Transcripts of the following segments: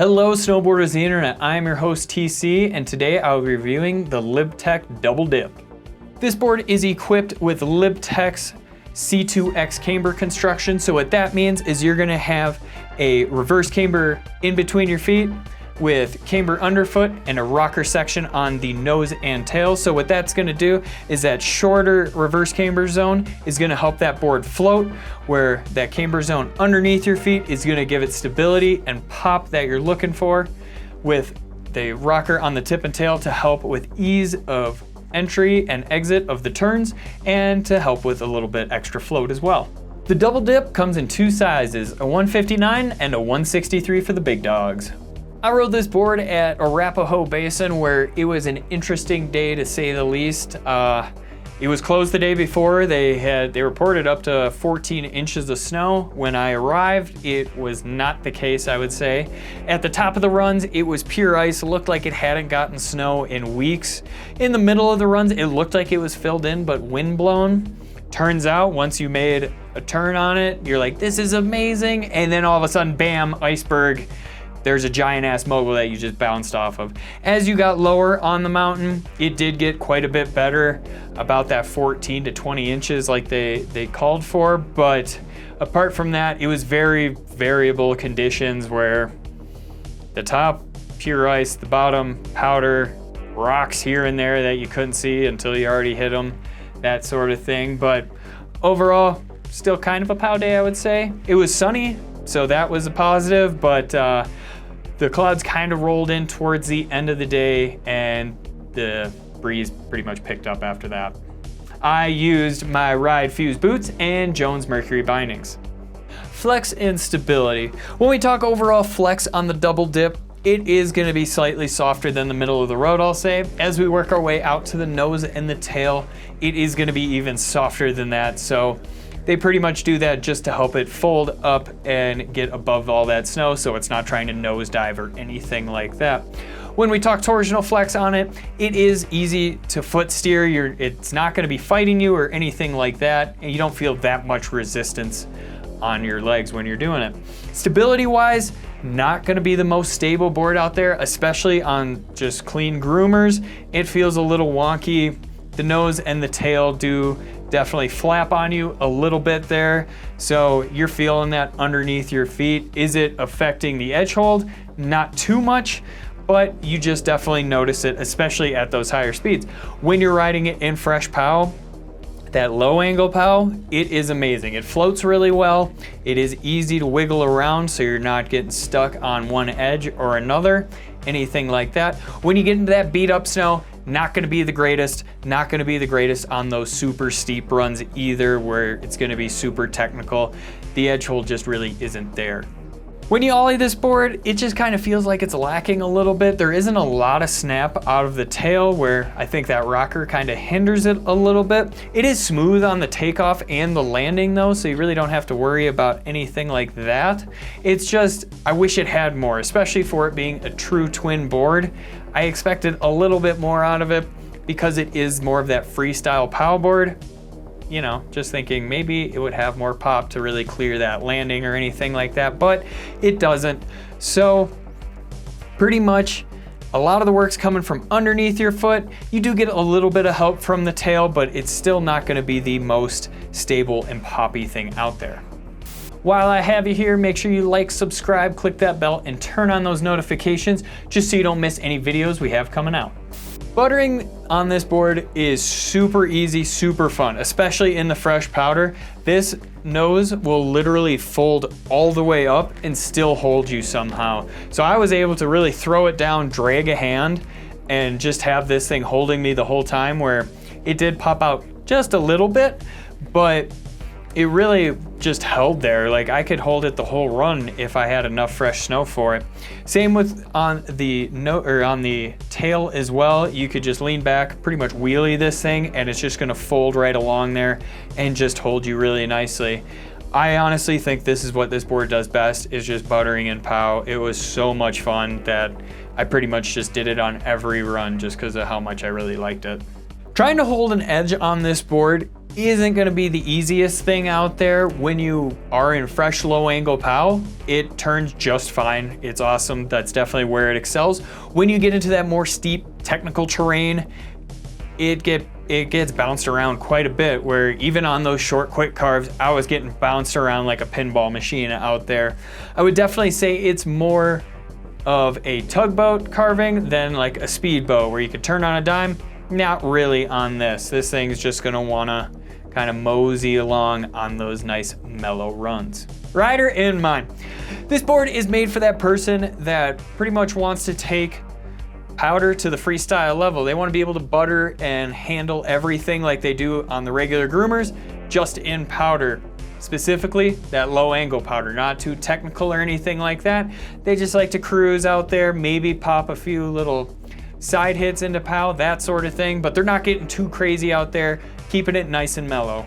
Hello snowboarders of the internet, I am your host TC, and today I will be reviewing the LibTech Double Dip. This board is equipped with LibTech's C2X camber construction, so what that means is you're gonna have a reverse camber in between your feet with camber underfoot and a rocker section on the nose and tail. So what that's gonna do is that shorter reverse camber zone is gonna help that board float, where that camber zone underneath your feet is gonna give it stability and pop that you're looking for, with the rocker on the tip and tail to help with ease of entry and exit of the turns and to help with a little bit extra float as well. The Double Dip comes in two sizes, a 159 and a 163 for the big dogs. I rode this board at Arapahoe Basin, where it was an interesting day to say the least. It was closed the day before. They reported up to 14 inches of snow. When I arrived, it was not the case, I would say. At the top of the runs, it was pure ice. It looked like it hadn't gotten snow in weeks. In the middle of the runs, it looked like it was filled in, but wind blown. Turns out, once you made a turn on it, you're like, this is amazing. And then all of a sudden, bam, iceberg. There's a giant ass mogul that you just bounced off of. As you got lower on the mountain, it did get quite a bit better, about that 14 to 20 inches like they called for. But apart from that, it was very variable conditions, where the top, pure ice, the bottom, powder, rocks here and there that you couldn't see until you already hit them, that sort of thing. But overall, still kind of a pow day, I would say. It was sunny, so that was a positive, but the clouds kind of rolled in towards the end of the day, and the breeze pretty much picked up after that. I used my Ride Fuse boots and Jones Mercury bindings. Flex and stability. When we talk overall flex on the Double Dip, it is going to be slightly softer than the middle of the road, I'll say. As we work our way out to the nose and the tail, it is going to be even softer than that. So they pretty much do that just to help it fold up and get above all that snow, so it's not trying to nosedive or anything like that. When we talk torsional flex on it, it is easy to foot steer. It's not going to be fighting you or anything like that, and you don't feel that much resistance on your legs when you're doing it. Stability wise, not going to be the most stable board out there, especially on just clean groomers. It feels a little wonky. The nose and the tail do definitely flap on you a little bit there, so you're feeling that underneath your feet. Is it affecting the edge hold? Not too much, but you just definitely notice it, especially at those higher speeds. When you're riding it in fresh pow, that low angle pow, it is amazing. It floats really well. It is easy to wiggle around, so you're not getting stuck on one edge or another, anything like that. When you get into that beat up snow, not gonna be the greatest, not gonna be the greatest on those super steep runs either, where it's gonna be super technical. The edge hold just really isn't there. When you ollie this board, it just kind of feels like it's lacking a little bit. There isn't a lot of snap out of the tail, where I think that rocker kind of hinders it a little bit. It is smooth on the takeoff and the landing though, so you really don't have to worry about anything like that. It's just, I wish it had more, especially for it being a true twin board. I expected a little bit more out of it because it is more of that freestyle pow board. You know, just thinking maybe it would have more pop to really clear that landing or anything like that, but it doesn't. So pretty much a lot of the work's coming from underneath your foot. You do get a little bit of help from the tail, but it's still not going to be the most stable and poppy thing out there. While I have you here, make sure you like, subscribe, click that bell, and turn on those notifications just so you don't miss any videos we have coming out. Buttering on this board is super easy, super fun, especially in the fresh powder. This nose will literally fold all the way up and still hold you somehow. So I was able to really throw it down, drag a hand, and just have this thing holding me the whole time, where it did pop out just a little bit, but it really just held there. Like, I could hold it the whole run if I had enough fresh snow for it. Same with on the tail as well. You could just lean back, pretty much wheelie this thing, and it's just gonna fold right along there and just hold you really nicely. I honestly think this is what this board does best, is just buttering and pow. It was so much fun that I pretty much just did it on every run just because of how much I really liked it. Trying to hold an edge on this board isn't gonna be the easiest thing out there. When you are in fresh low angle POW, it turns just fine. It's awesome. That's definitely where it excels. When you get into that more steep technical terrain, it gets bounced around quite a bit, where even on those short quick carves, I was getting bounced around like a pinball machine out there. I would definitely say it's more of a tugboat carving than like a speedboat where you could turn on a dime. Not really on this. This thing's just gonna wanna kind of mosey along on those nice mellow runs. Rider in mind. This board is made for that person that pretty much wants to take powder to the freestyle level. They want to be able to butter and handle everything like they do on the regular groomers, just in powder. Specifically, that low angle powder, not too technical or anything like that. They just like to cruise out there, maybe pop a few little side hits into POW, that sort of thing, but they're not getting too crazy out there, keeping it nice and mellow.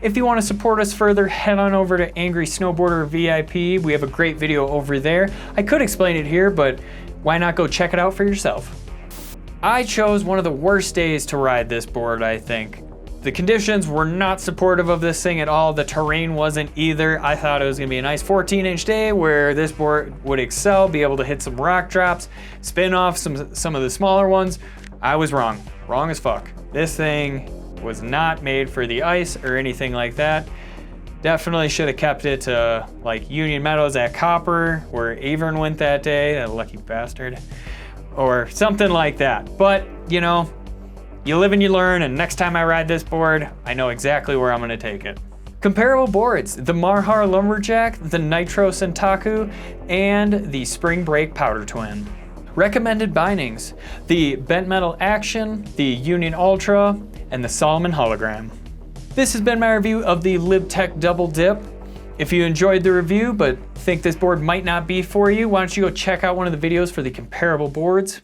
If you want to support us further, head on over to Angry Snowboarder VIP. We have a great video over there. I could explain it here, but why not go check it out for yourself? I chose one of the worst days to ride this board, I think. The conditions were not supportive of this thing at all. The terrain wasn't either. I thought it was gonna be a nice 14-inch day where this board would excel, be able to hit some rock drops, spin off some of the smaller ones. I was wrong, wrong as fuck. This thing was not made for the ice or anything like that. Definitely should have kept it to like Union Meadows at Copper, where Avran went that day, that lucky bastard, or something like that. But you know, you live and you learn, and next time I ride this board, I know exactly where I'm gonna take it. Comparable boards, the Marhar Lumberjack, the Nitro Santoku, and the Spring Break Powder Twin. Recommended bindings, the Bent Metal Axtion, the Union Ultra, and the Salomon Hologram. This has been my review of the LibTech Double Dip. If you enjoyed the review but think this board might not be for you, why don't you go check out one of the videos for the comparable boards.